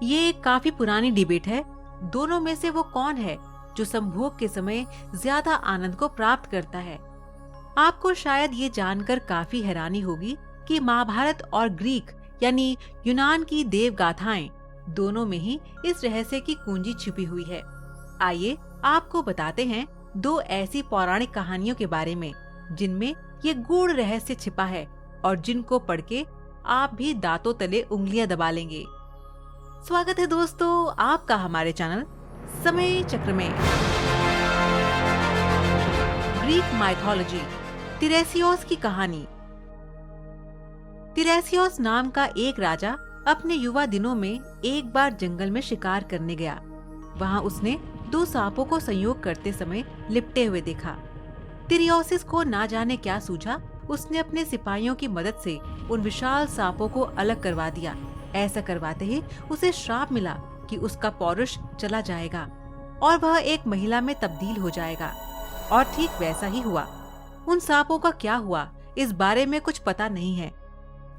ये काफी पुरानी डिबेट है। दोनों में से वो कौन है जो संभोग के समय ज्यादा आनंद को प्राप्त करता है? आपको शायद ये जानकर काफी हैरानी होगी कि महाभारत और ग्रीक यानी यूनान की देव गाथाएं दोनों में ही इस रहस्य की कुंजी छिपी हुई है। आइए आपको बताते हैं दो ऐसी पौराणिक कहानियों के बारे में जिनमें ये गूढ़ रहस्य छिपा है और जिनको पढ़ के आप भी दांतों तले उंगलियां दबा लेंगे। स्वागत है दोस्तों आपका हमारे चैनल समय चक्र में। ग्रीक माइथोलॉजी, तिरेसियोस की कहानी। तिरेसियोस नाम का एक राजा अपने युवा दिनों में एक बार जंगल में शिकार करने गया। वहां उसने दो सांपों को संयोग करते समय लिपटे हुए देखा। तिरेसियोस को ना जाने क्या सूझा, उसने अपने सिपाहियों की मदद से उन विशाल सांपों को अलग करवा दिया। ऐसा करवाते ही उसे श्राप मिला कि उसका पौरुष चला जाएगा और वह एक महिला में तब्दील हो जाएगा। और ठीक वैसा ही हुआ। उन सांपों का क्या हुआ इस बारे में कुछ पता नहीं है।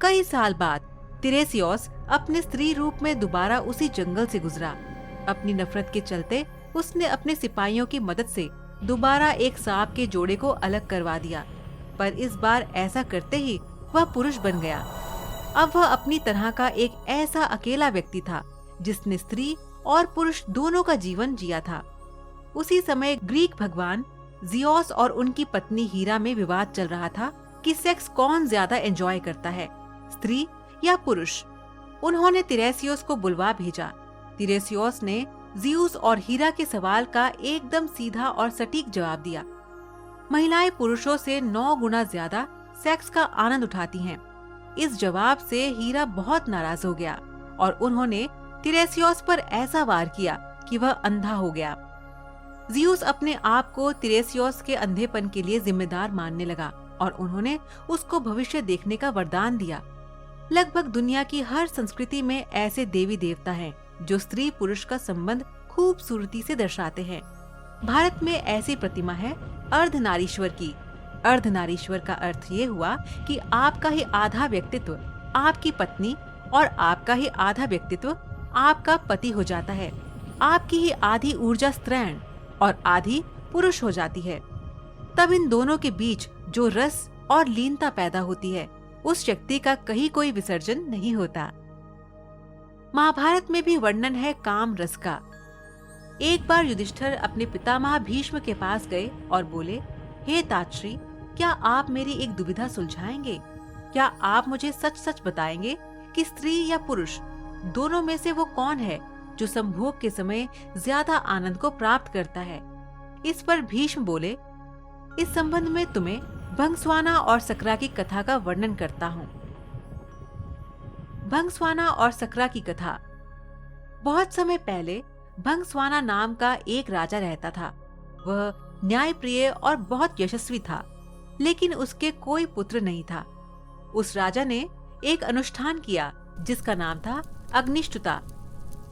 कई साल बाद तिरेसियोस अपने स्त्री रूप में दोबारा उसी जंगल से गुजरा। अपनी नफरत के चलते उसने अपने सिपाहियों की मदद से दोबारा एक सांप के जोड़े को अलग करवा दिया, पर इस बार ऐसा करते ही वह पुरुष बन गया। अब वह अपनी तरह का एक ऐसा अकेला व्यक्ति था जिसने स्त्री और पुरुष दोनों का जीवन जिया था। उसी समय ग्रीक भगवान जियोस और उनकी पत्नी हीरा में विवाद चल रहा था कि सेक्स कौन ज्यादा एंजॉय करता है, स्त्री या पुरुष। उन्होंने तिरेसियोस को बुलवा भेजा। तिरेसियोस ने जियूस और हीरा के सवाल का एकदम सीधा और सटीक जवाब दिया। महिलाएं पुरुषों से 9 गुना ज्यादा सेक्स का आनंद उठाती हैं। इस जवाब से हीरा बहुत नाराज हो गया और उन्होंने तिरेसियोस पर ऐसा वार किया कि वह अंधा हो गया। जियूस अपने आप को तिरेसियोस के अंधेपन के लिए जिम्मेदार मानने लगा और उन्होंने उसको भविष्य देखने का वरदान दिया। लगभग दुनिया की हर संस्कृति में ऐसे देवी देवता हैं जो स्त्री पुरुष का संबंध खूबसूरती से दर्शाते हैं। भारत में ऐसी प्रतिमा है अर्धनारीश्वर की। अर्धनारीश्वर का अर्थ ये हुआ कि आपका ही आधा व्यक्तित्व आपकी पत्नी और आपका ही आधा व्यक्तित्व आपका पति हो जाता है। आपकी ही आधी ऊर्जा स्त्रैण और आधी पुरुष हो जाती है। तब इन दोनों के बीच जो रस और लीनता पैदा होती है, उस शक्ति का कहीं कोई विसर्जन नहीं होता। महाभारत में भी वर्णन है काम रस का। एक बार युधिष्ठिर अपने पितामह भीष्म के पास गए और बोले, हे तातश्री, क्या आप मेरी एक दुविधा सुलझाएंगे? क्या आप मुझे सच सच बताएंगे कि स्त्री या पुरुष दोनों में से वो कौन है जो संभोग के समय ज्यादा आनंद को प्राप्त करता है? इस पर भीष्म बोले, इस संबंध में तुम्हें भंगस्वाना और सकरा की कथा का वर्णन करता हूँ। भंगस्वाना और सकरा की कथा। बहुत समय पहले भंगस्वाना नाम का एक राजा रहता था। वह न्यायप्रिय और बहुत यशस्वी था, लेकिन उसके कोई पुत्र नहीं था। उस राजा ने एक अनुष्ठान किया जिसका नाम था अग्निष्टुता।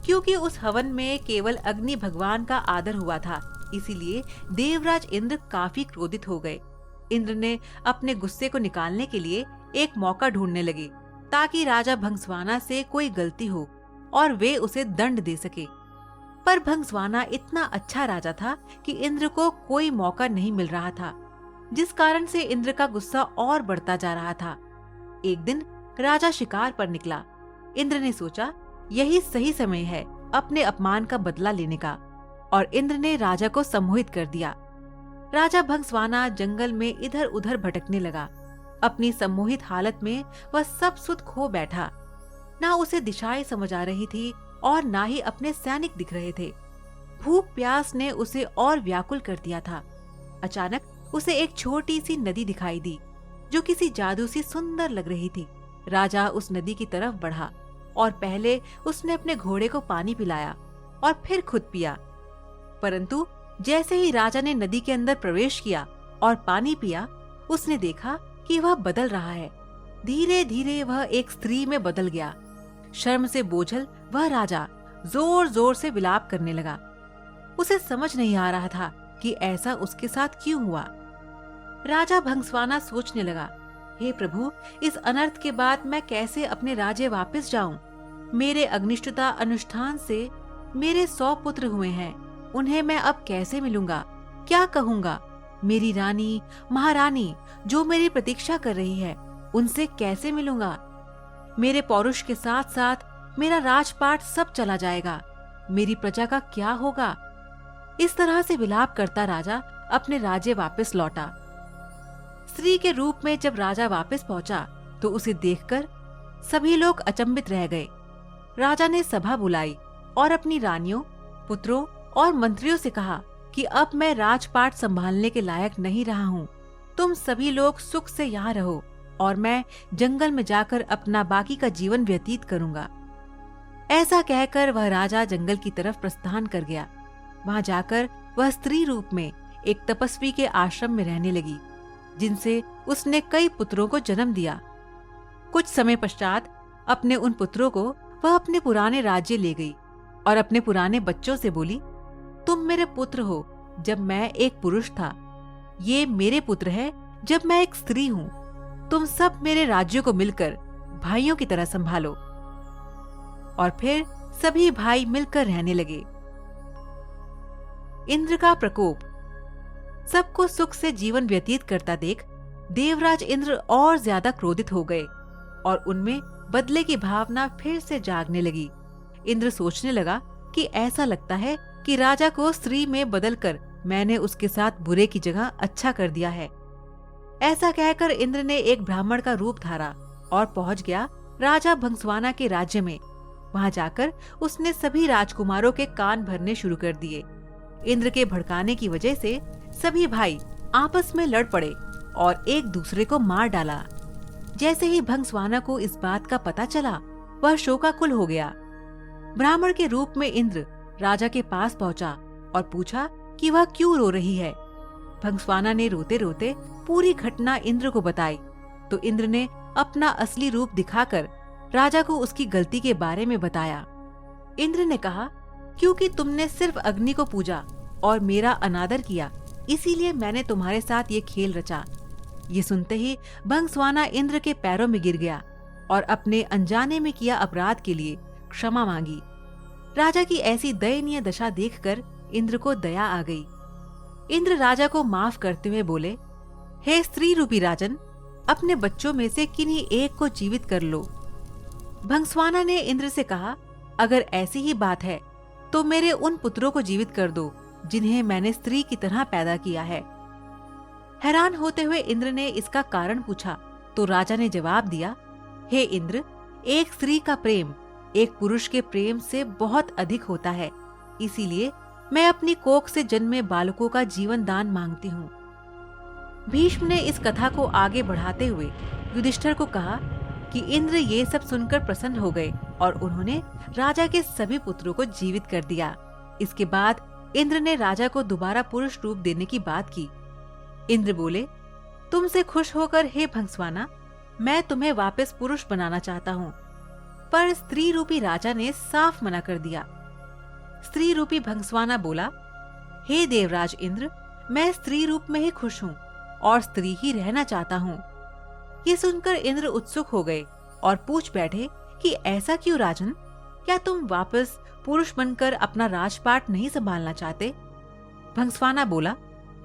क्योंकि उस हवन में केवल अग्नि भगवान का आदर हुआ था, इसीलिए देवराज इंद्र काफी क्रोधित हो गए। इंद्र ने अपने गुस्से को निकालने के लिए एक मौका ढूंढने लगे ताकि राजा भंगस्वाना से कोई गलती हो और वे उसे दंड दे सके। पर भंगस्वाना इतना अच्छा राजा था कि इंद्र को कोई मौका नहीं मिल रहा था, जिस कारण से इंद्र का गुस्सा और बढ़ता जा रहा था। एक दिन राजा शिकार पर निकला। इंद्र ने सोचा यही सही समय है अपने अपमान का बदला लेने का, और इंद्र ने राजा को सम्मोहित कर दिया। राजा भंगस्वाना जंगल में इधर उधर भटकने लगा। अपनी सम्मोहित हालत में वह सब सुध खो बैठा। ना उसे दिशाएं समझ आ रही थी और ना ही अपने सैनिक दिख रहे थे। भूख प्यास ने उसे और व्याकुल कर दिया था। अचानक उसे एक छोटी सी नदी दिखाई दी जो किसी जादू सी सुंदर लग रही थी। राजा उस नदी की तरफ बढ़ा और पहले उसने अपने घोड़े को पानी पिलाया और फिर खुद पिया। परंतु जैसे ही राजा ने नदी के अंदर प्रवेश किया और पानी पिया, उसने देखा कि वह बदल रहा है। धीरे धीरे वह एक स्त्री में बदल गया। शर्म से बोझल वह राजा जोर जोर से विलाप करने लगा। उसे समझ नहीं आ रहा था कि ऐसा उसके साथ क्यों हुआ। राजा भंगस्वाना सोचने लगा, हे प्रभु, इस अनर्थ के बाद मैं कैसे अपने राज्य वापस जाऊं? मेरे अग्निष्ठता अनुष्ठान से मेरे 100 पुत्र हुए हैं, उन्हें मैं अब कैसे मिलूंगा? क्या कहूंगा? मेरी रानी, महारानी जो मेरी प्रतीक्षा कर रही है, उनसे कैसे मिलूंगा? मेरे पौरुष के साथ साथ मेरा राजपाट सब चला जाएगा। मेरी प्रजा का क्या होगा? इस तरह से विलाप करता राजा अपने राज्य वापस लौटा। स्त्री के रूप में जब राजा वापस पहुंचा तो उसे देखकर सभी लोग अचंभित रह गए। राजा ने सभा बुलाई और अपनी रानियों, पुत्रों और मंत्रियों से कहा कि अब मैं राजपाट संभालने के लायक नहीं रहा हूँ। तुम सभी लोग सुख से यहाँ रहो और मैं जंगल में जाकर अपना बाकी का जीवन व्यतीत करूंगा। ऐसा कहकर वह राजा जंगल की तरफ प्रस्थान कर गया। वहां जाकर वह स्त्री रूप में एक तपस्वी के आश्रम में रहने लगी, जिनसे उसने कई पुत्रों को जन्म दिया। कुछ समय पश्चात अपने उन पुत्रों को वह अपने पुराने राज्य ले गई और अपने पुराने बच्चों से बोली, तुम मेरे पुत्र हो जब मैं एक पुरुष था, ये मेरे पुत्र है जब मैं एक स्त्री हूँ। तुम सब मेरे राज्यों को मिलकर भाइयों की तरह संभालो। और फिर सभी भाई मिलकर रहने लगे। इंद्र का प्रकोप। सबको सुख से जीवन व्यतीत करता देख देवराज इंद्र और ज्यादा क्रोधित हो गए और उनमें बदले की भावना फिर से जागने लगी। इंद्र सोचने लगा कि ऐसा लगता है कि राजा को स्त्री में बदलकर मैंने उसके साथ बुरे की जगह अच्छा कर दिया है। ऐसा कहकर इंद्र ने एक ब्राह्मण का रूप धारा और पहुंच गया राजा भंसवाना के राज्य में। वहां जाकर उसने सभी राजकुमारों के कान भरने शुरू कर दिए। इंद्र के भड़काने की वजह से सभी भाई आपस में लड़ पड़े और एक दूसरे को मार डाला। जैसे ही भंसवाना को इस बात का पता चला, वह शोकाकुल हो गया। ब्राह्मण के रूप में इंद्र राजा के पास पहुंचा और पूछा कि वह क्यों रो रही है। भंसवाना ने रोते रोते पूरी घटना इंद्र को बताई तो इंद्र ने अपना असली रूप दिखाकर राजा को उसकी गलती के बारे में बताया। इंद्र ने कहा, क्योंकि तुमने सिर्फ अग्नि को पूजा और मेरा अनादर किया, इसीलिए मैंने तुम्हारे साथ ये खेल रचा। ये सुनते ही भंसवाना इंद्र के पैरों में गिर गया और अपने अनजाने में किया अपराध के लिए क्षमा मांगी। राजा की ऐसी दयनीय दशा देखकर इंद्र को दया आ गई। इंद्र राजा को माफ करते हुए बोले, हे स्त्री रूपी राजन, अपने बच्चों में से किन्हीं एक को जीवित कर लो। भंसवाना ने इंद्र से कहा, अगर ऐसी ही बात है तो मेरे उन पुत्रों को जीवित कर दो जिन्हें मैंने स्त्री की तरह पैदा किया है। हैरान होते हुए इंद्र ने इसका कारण पूछा तो राजा ने जवाब दिया, हे इंद्र, एक स्त्री का प्रेम एक पुरुष के प्रेम से बहुत अधिक होता है, इसीलिए मैं अपनी कोख से जन्मे बालकों का जीवन दान मांगती हूँ। भीष्म ने इस कथा को आगे बढ़ाते हुए युधिष्ठिर को कहा कि इंद्र ये सब सुनकर प्रसन्न हो गए और उन्होंने राजा के सभी पुत्रों को जीवित कर दिया। इसके बाद इंद्र ने राजा को दोबारा पुरुष रूप देने की बात की। इंद्र बोले, तुमसे खुश होकर हे भंसवाना, मैं तुम्हें वापस पुरुष बनाना चाहता हूँ। पर स्त्री रूपी राजा ने साफ मना कर दिया। स्त्री रूपी भंसवाना बोला, हे देवराज इंद्र, मैं स्त्री रूप में ही खुश हूँ और स्त्री ही रहना चाहता हूँ। ये सुनकर इंद्र उत्सुक हो गए और पूछ बैठे कि ऐसा क्यों राजन, क्या तुम वापस पुरुष बनकर अपना राजपाट नहीं संभालना चाहते? भंसवाना बोला,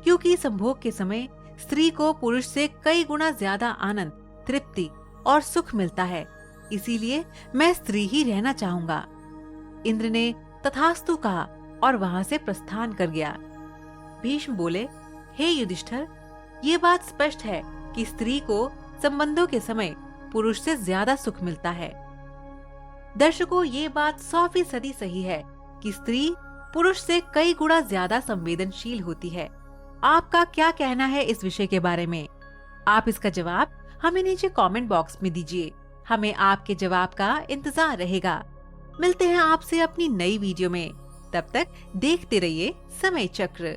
क्योंकि संभोग के समय स्त्री को पुरुष से कई गुना ज्यादा आनंद, तृप्ति और सुख मिलता है, इसीलिए मैं स्त्री ही रहना चाहूंगा। इंद्र ने तथास्तु कहा और वहां से प्रस्थान कर गया। भीष्म बोले, हे युधिष्ठिर, ये बात स्पष्ट है कि स्त्री को संबंधों के समय पुरुष से ज्यादा सुख मिलता है। दर्शकों, ये बात 100% सही है कि स्त्री पुरुष से कई गुना ज्यादा संवेदनशील होती है। आपका क्या कहना है इस विषय के बारे में? आप इसका जवाब हमें नीचे कमेंट बॉक्स में दीजिए। हमें आपके जवाब का इंतजार रहेगा। मिलते हैं आपसे अपनी नई वीडियो में। तब तक देखते रहिए समय चक्र।